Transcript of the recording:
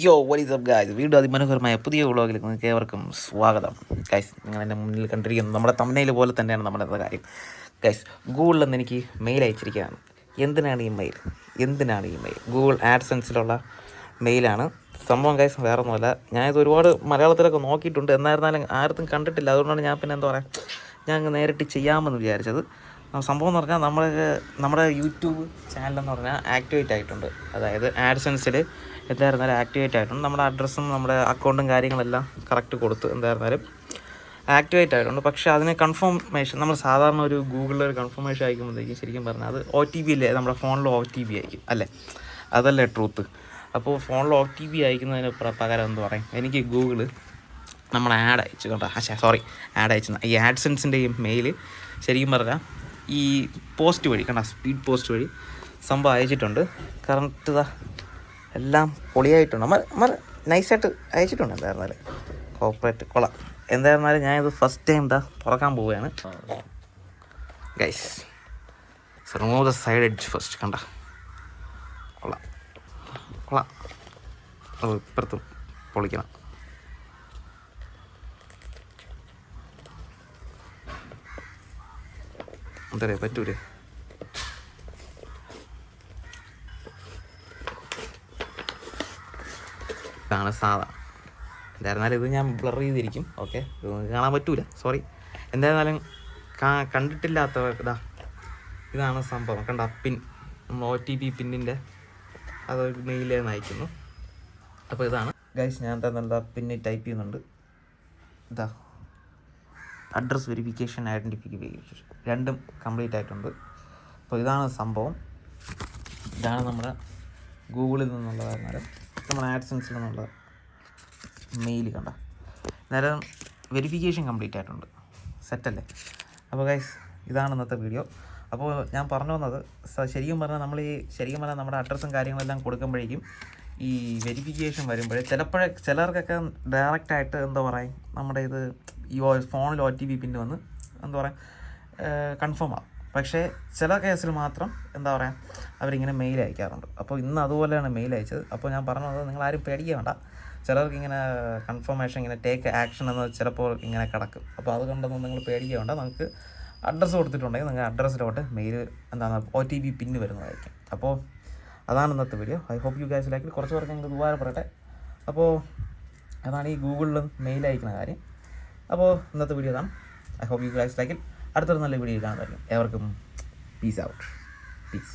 യോ what is up guys, വീണ്ടും അതിമനോഹരമായ പുതിയ വ്ളോഗിലേക്ക് നിങ്ങൾക്ക് ഏവർക്കും സ്വാഗതം. ഗൈസ്, നിങ്ങൾ എൻ്റെ മുന്നിൽ കണ്ടിരിക്കുന്നത് നമ്മുടെ തമ്പനയിൽ പോലെ തന്നെയാണ് നമ്മുടെ കാര്യം. ഗൈസ്, ഗൂഗിളിൽ നിന്ന് എനിക്ക് മെയിൽ അയച്ചിരിക്കുകയാണ്. എന്തിനാണ് ഈ മെയിൽ? ഗൂഗിൾ ആഡ്സെൻസിലുള്ള മെയിലാണ് സംഭവം. ഗൈസ്, വേറെ ഒന്നുമല്ല, ഞാനിത് ഒരുപാട് മലയാളത്തിലൊക്കെ നോക്കിയിട്ടുണ്ട്, എന്നായിരുന്നാലും ആർക്കും കണ്ടിട്ടില്ല. അതുകൊണ്ടാണ് ഞാൻ പിന്നെ ഞാൻ നേരിട്ട് ചെയ്യാമെന്ന് വിചാരിച്ചത്. സംഭവം എന്ന് പറഞ്ഞാൽ നമ്മുടെ യൂട്യൂബ് ചാനലെന്ന് പറഞ്ഞാൽ ആക്ടിവേറ്റ് ആയിട്ടുണ്ട്. അതായത് ആഡ്സെൻസിൽ എന്തായിരുന്നാലും ആക്ടിവേറ്റ് ആയിട്ടുണ്ട്. നമ്മുടെ അഡ്രസ്സും നമ്മുടെ അക്കൗണ്ടും കാര്യങ്ങളെല്ലാം കറക്റ്റ് കൊടുത്ത് എന്തായിരുന്നാലും ആക്ടിവേറ്റ് ആയിട്ടുണ്ട്. പക്ഷേ അതിന് കൺഫർമേഷൻ നമ്മൾ സാധാരണ ഒരു ഗൂഗിളിൽ ഒരു കൺഫർമേഷൻ അയക്കുമ്പോഴത്തേക്കും ശരിക്കും പറഞ്ഞാൽ അത് OTP ഇല്ലേ, നമ്മുടെ ഫോണിൽ OTP അയക്കും അല്ലേ, അതല്ലേ ട്രൂത്ത്. അപ്പോൾ ഫോണിൽ OTP അയക്കുന്നതിന് പകരം എന്ത് പറയും, എനിക്ക് ഗൂഗിള് നമ്മൾ ആഡ് അയച്ചു കേട്ടോ. ആഡ് അയച്ചു. ഈ ആഡ്സെൻസിൻ്റെ ഈ മെയിൽ ശരിക്കും പറഞ്ഞാൽ ഈ പോസ്റ്റ് വഴി കണ്ട, സ്പീഡ് പോസ്റ്റ് വഴി സംഭവം അയച്ചിട്ടുണ്ട്. കറക്റ്റ് എല്ലാം പൊളിയായിട്ടുണ്ട്. നമ്മൾ നൈസായിട്ട് അയച്ചിട്ടുണ്ട്. എന്തായിരുന്നാലും കോപ്പറേറ്റ് കൊള്ളാം. എന്തായിരുന്നാലും ഞാനിത് ഫസ്റ്റ് ടൈം തുറക്കാൻ പോവുകയാണ് guys. Remove the side edge first. കണ്ട, കൊള്ളാം. ഇപ്പുറത്തും പൊളിക്കണം. എന്തറിയാം, പറ്റൂലേ? ഇതാണ് സാധാ. എന്തായിരുന്നാലും ഇത് ഞാൻ ബ്ലർ ചെയ്തിരിക്കും. ഓക്കെ, ഇത് കാണാൻ പറ്റൂല, സോറി. എന്തായിരുന്നാലും കണ്ടിട്ടില്ലാത്ത ഇതാണ് സംഭവം. കണ്ട, പിൻ, നമ്മൾ OTP പിന്നിൻ്റെ അതൊരു മെയിലേ അയക്കുന്നു. അപ്പോൾ ഇതാണ് ഗൈസ്, ഞാൻ എന്താ പിന്നെ ടൈപ്പ് ചെയ്യുന്നുണ്ട്. അഡ്രസ് വെരിഫിക്കേഷൻ, ഐഡൻറ്റിഫിക്കേഷൻ രണ്ടും കംപ്ലീറ്റ് ആയിട്ടുണ്ട്. അപ്പോൾ ഇതാണ് സംഭവം. ഇതാണ് നമ്മുടെ ഗൂഗിളിൽ നിന്നുള്ള നമ്മുടെ ആഡ്സെൻസിൽ നിന്നുള്ള മെയിൽ. കണ്ട, നേരം വെരിഫിക്കേഷൻ കംപ്ലീറ്റ് ആയിട്ടുണ്ട്. സെറ്റല്ലേ? അപ്പോൾ ഗൈസ്, ഇതാണ് ഇന്നത്തെ വീഡിയോ. അപ്പോൾ ഞാൻ പറഞ്ഞു വന്നത്, ശരിക്കും പറഞ്ഞാൽ നമ്മുടെ അഡ്രസ്സും കാര്യങ്ങളെല്ലാം കൊടുക്കുമ്പോഴേക്കും ഈ വെരിഫിക്കേഷൻ വരുമ്പോഴേ ചിലർക്കൊക്കെ ഡയറക്റ്റായിട്ട് എന്താ പറയുക, നമ്മുടെ ഇത് ഈ ഫോണിൽ OTP പിന്നെ വന്ന് എന്താ പറയുക കൺഫേം ആകും. പക്ഷേ ചില കേസിൽ മാത്രം എന്താ പറയുക അവരിങ്ങനെ മെയിൽ അയക്കാറുണ്ട്. അപ്പോൾ ഇന്ന് അതുപോലെയാണ് മെയിൽ അയച്ചത്. അപ്പോൾ ഞാൻ പറഞ്ഞത്, നിങ്ങളാരും പേടിക്കേണ്ട. ചിലർക്ക് ഇങ്ങനെ കൺഫർമേഷൻ, ഇങ്ങനെ ടേക്ക് ആക്ഷൻ എന്ന് ചിലപ്പോൾ ഇങ്ങനെ കിടക്കും. അപ്പോൾ അതുകൊണ്ടൊന്നും നിങ്ങൾ പേടിക്കേണ്ട. നമുക്ക് അഡ്രസ്സ് കൊടുത്തിട്ടുണ്ടെങ്കിൽ നിങ്ങൾ അഡ്രസ്സിലോട്ട് മെയിൽ OTP പിന്ന് വരുന്നതായിരിക്കും. അപ്പോൾ അതാണ് ഇന്നത്തെ video. I hope you guys like. കുറച്ച് പേർക്ക് ഞങ്ങൾക്ക് ഉപകാരപ്പെടട്ടെ. അപ്പോൾ അതാണ് ഈ ഗൂഗിളിൽ മെയിൽ അയക്കുന്ന കാര്യം. അപ്പോൾ ഇന്നത്തെ വീഡിയോ അതാണ്. I hope you guys like. അടുത്തൊരു നല്ല വീഡിയോ കാണുന്നതായിരിക്കും. ഏവർക്കും പീസ് ഔട്ട്. പീസ്.